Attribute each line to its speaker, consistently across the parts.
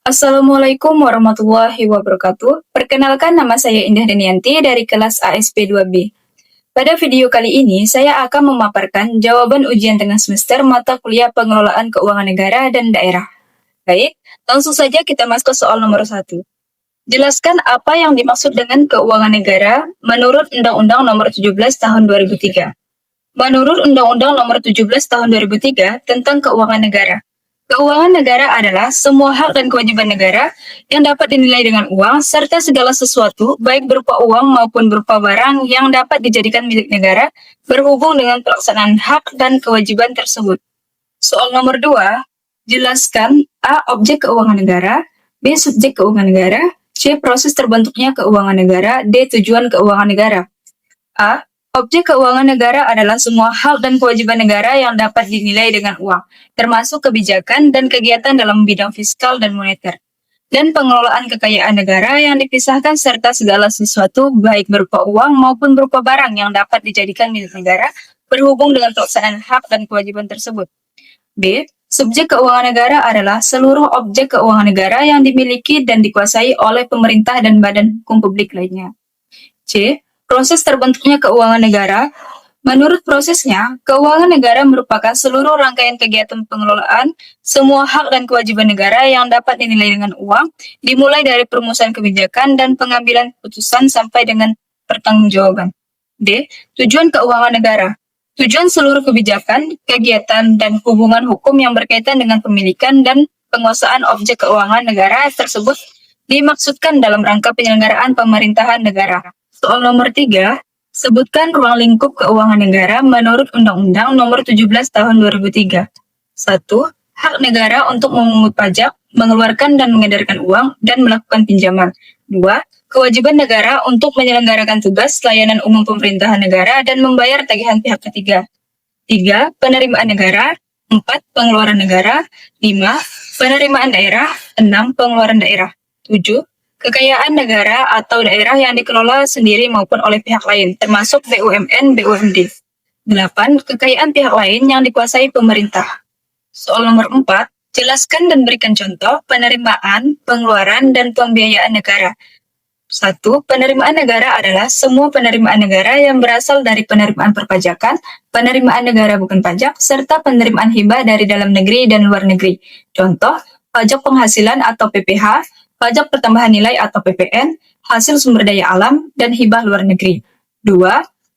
Speaker 1: Assalamualaikum warahmatullahi wabarakatuh. Perkenalkan, nama saya Indah Denianti dari kelas ASP 2B. Pada video kali ini, saya akan memaparkan jawaban ujian tengah semester mata kuliah Pengelolaan Keuangan Negara dan Daerah. Baik, langsung saja kita masuk ke soal nomor 1. Jelaskan apa yang dimaksud dengan keuangan negara menurut Undang-Undang Nomor 17 Tahun 2003. Menurut Undang-Undang Nomor 17 Tahun 2003 tentang Keuangan Negara, keuangan negara adalah semua hak dan kewajiban negara yang dapat dinilai dengan uang serta segala sesuatu baik berupa uang maupun berupa barang yang dapat dijadikan milik negara berhubung dengan pelaksanaan hak dan kewajiban tersebut. Soal nomor 2, jelaskan A. Objek keuangan negara, B. Subjek keuangan negara, C. Proses terbentuknya keuangan negara, D. Tujuan keuangan negara. A. Objek keuangan negara adalah semua hak dan kewajiban negara yang dapat dinilai dengan uang, termasuk kebijakan dan kegiatan dalam bidang fiskal dan moneter, dan pengelolaan kekayaan negara yang dipisahkan serta segala sesuatu baik berupa uang maupun berupa barang yang dapat dijadikan milik negara berhubung dengan pelaksanaan hak dan kewajiban tersebut. B. Subjek keuangan negara adalah seluruh objek keuangan negara yang dimiliki dan dikuasai oleh pemerintah dan badan hukum publik lainnya. C. Proses terbentuknya keuangan negara. Menurut prosesnya, keuangan negara merupakan seluruh rangkaian kegiatan pengelolaan semua hak dan kewajiban negara yang dapat dinilai dengan uang, dimulai dari perumusan kebijakan dan pengambilan keputusan sampai dengan pertanggungjawaban. D. Tujuan keuangan negara. Tujuan seluruh kebijakan, kegiatan, dan hubungan hukum yang berkaitan dengan pemilikan dan penguasaan objek keuangan negara tersebut dimaksudkan dalam rangka penyelenggaraan pemerintahan negara. Soal nomor 3, sebutkan ruang lingkup keuangan negara menurut Undang-Undang Nomor 17 Tahun 2003. 1. Hak negara untuk memungut pajak, mengeluarkan dan mengedarkan uang, dan melakukan pinjaman. 2. Kewajiban negara untuk menyelenggarakan tugas layanan umum pemerintahan negara dan membayar tagihan pihak ketiga. 3. Penerimaan negara. 4. Pengeluaran negara. 5. Penerimaan daerah. 6. Pengeluaran daerah. 7. Kekayaan negara atau daerah yang dikelola sendiri maupun oleh pihak lain, termasuk BUMN, BUMD. 8. Kekayaan pihak lain yang dikuasai pemerintah. Soal nomor 4, jelaskan dan berikan contoh penerimaan, pengeluaran, dan pembiayaan negara. 1. Penerimaan negara adalah semua penerimaan negara yang berasal dari penerimaan perpajakan, penerimaan negara bukan pajak, serta penerimaan hibah dari dalam negeri dan luar negeri. Contoh, pajak penghasilan atau PPh, pajak pertambahan nilai atau PPN, hasil sumber daya alam, dan hibah luar negeri. 2.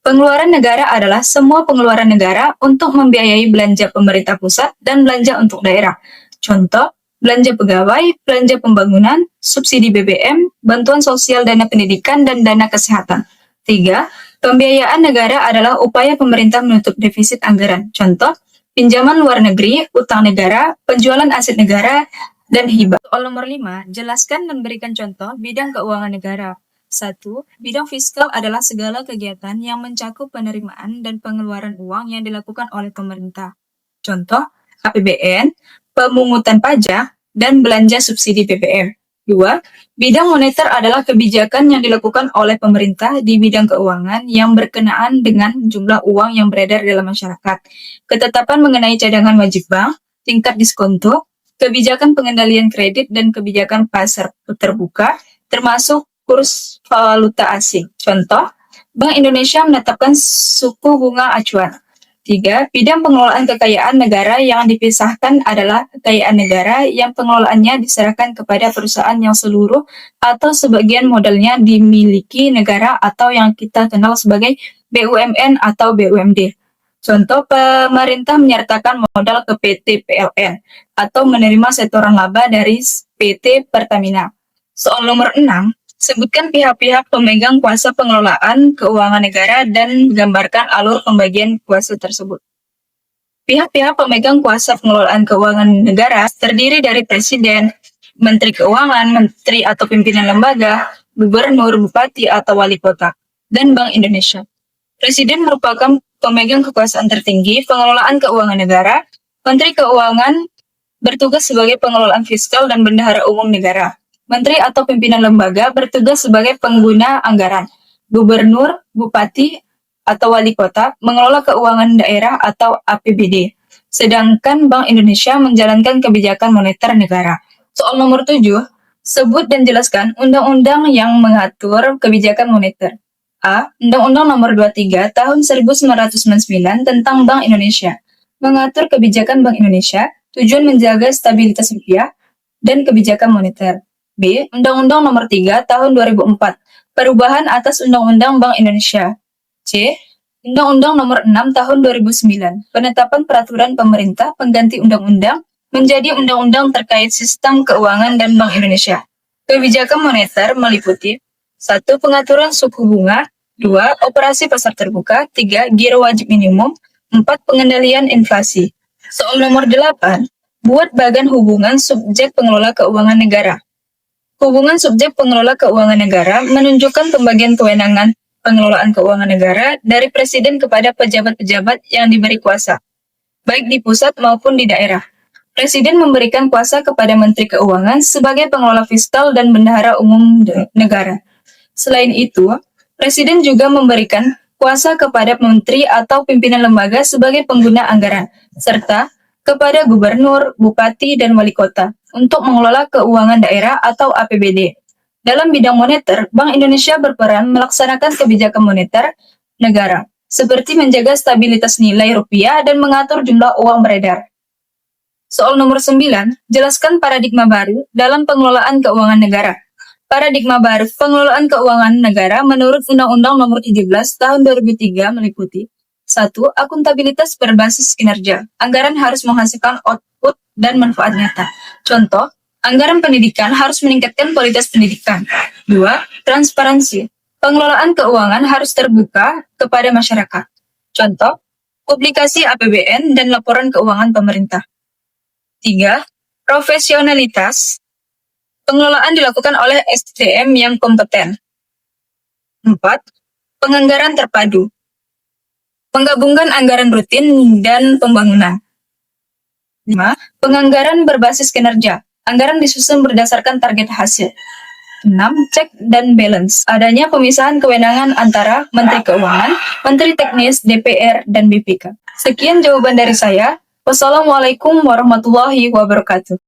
Speaker 1: Pengeluaran negara adalah semua pengeluaran negara untuk membiayai belanja pemerintah pusat dan belanja untuk daerah. Contoh, belanja pegawai, belanja pembangunan, subsidi BBM, bantuan sosial dana pendidikan, dan dana kesehatan. 3. Pembiayaan negara adalah upaya pemerintah menutup defisit anggaran. Contoh, pinjaman luar negeri, utang negara, penjualan aset negara, dan hibah. Soal nomor 5, jelaskan dan berikan contoh bidang keuangan negara. 1. Bidang fiskal adalah segala kegiatan yang mencakup penerimaan dan pengeluaran uang yang dilakukan oleh pemerintah. Contoh, APBN, pemungutan pajak, dan belanja subsidi BBM. 2. Bidang moneter adalah kebijakan yang dilakukan oleh pemerintah di bidang keuangan yang berkenaan dengan jumlah uang yang beredar dalam masyarakat. Ketetapan mengenai cadangan wajib bank, tingkat diskonto, kebijakan pengendalian kredit, dan kebijakan pasar terbuka, termasuk kurs valuta asing. Contoh, Bank Indonesia menetapkan suku bunga acuan. 3. Bidang pengelolaan kekayaan negara yang dipisahkan adalah kekayaan negara yang pengelolaannya diserahkan kepada perusahaan yang seluruh atau sebagian modalnya dimiliki negara atau yang kita kenal sebagai BUMN atau BUMD. Contoh, pemerintah menyertakan modal ke PT PLN atau menerima setoran laba dari PT Pertamina. Soal nomor 6, sebutkan pihak-pihak pemegang kuasa pengelolaan keuangan negara dan gambarkan alur pembagian kuasa tersebut. Pihak-pihak pemegang kuasa pengelolaan keuangan negara terdiri dari Presiden, Menteri Keuangan, Menteri atau pimpinan lembaga, Gubernur, Bupati atau Wali Kota, dan Bank Indonesia. Presiden merupakan pemegang kekuasaan tertinggi pengelolaan keuangan negara. Menteri Keuangan bertugas sebagai pengelolaan fiskal dan bendahara umum negara. Menteri atau pimpinan lembaga bertugas sebagai pengguna anggaran. Gubernur, Bupati, atau Wali Kota mengelola keuangan daerah atau APBD. Sedangkan Bank Indonesia menjalankan kebijakan moneter negara. Soal nomor 7, sebut dan jelaskan undang-undang yang mengatur kebijakan moneter. A. Undang-Undang Nomor 23 Tahun 1999 tentang Bank Indonesia. Mengatur kebijakan Bank Indonesia, tujuan menjaga stabilitas rupiah dan kebijakan moneter. B. Undang-Undang Nomor 3 Tahun 2004. Perubahan atas Undang-Undang Bank Indonesia. C. Undang-Undang Nomor 6 Tahun 2009. Penetapan peraturan pemerintah pengganti undang-undang menjadi undang-undang terkait sistem keuangan dan Bank Indonesia. Kebijakan moneter meliputi 1. Pengaturan suku bunga, 2. Operasi pasar terbuka, 3. Giro wajib minimum, 4. Pengendalian inflasi. Soal nomor 8, buat bagan hubungan subjek pengelola keuangan negara. Hubungan subjek pengelola keuangan negara menunjukkan pembagian kewenangan pengelolaan keuangan negara dari Presiden kepada pejabat-pejabat yang diberi kuasa, baik di pusat maupun di daerah. Presiden memberikan kuasa kepada Menteri Keuangan sebagai pengelola fiskal dan bendahara umum negara. Selain itu, Presiden juga memberikan kuasa kepada menteri atau pimpinan lembaga sebagai pengguna anggaran, serta kepada gubernur, bupati, dan wali kota untuk mengelola keuangan daerah atau APBD. Dalam bidang moneter, Bank Indonesia berperan melaksanakan kebijakan moneter negara, seperti menjaga stabilitas nilai rupiah dan mengatur jumlah uang beredar. Soal nomor 9, jelaskan paradigma baru dalam pengelolaan keuangan negara. Paradigma baru pengelolaan keuangan negara menurut Undang-Undang Nomor 17 Tahun 2003 meliputi 1. Akuntabilitas berbasis kinerja. Anggaran harus menghasilkan output dan manfaat nyata. Contoh, anggaran pendidikan harus meningkatkan kualitas pendidikan. 2. Transparansi. Pengelolaan keuangan harus terbuka kepada masyarakat. Contoh, publikasi APBN dan laporan keuangan pemerintah. 3. Profesionalitas. Pengelolaan dilakukan oleh SDM yang kompeten. 4. Penganggaran terpadu. Menggabungkan anggaran rutin dan pembangunan. 5. Penganggaran berbasis kinerja. Anggaran disusun berdasarkan target hasil. 6. Check dan balance. Adanya pemisahan kewenangan antara Menteri Keuangan, Menteri Teknis, DPR, dan BPK. Sekian jawaban dari saya. Wassalamualaikum warahmatullahi wabarakatuh.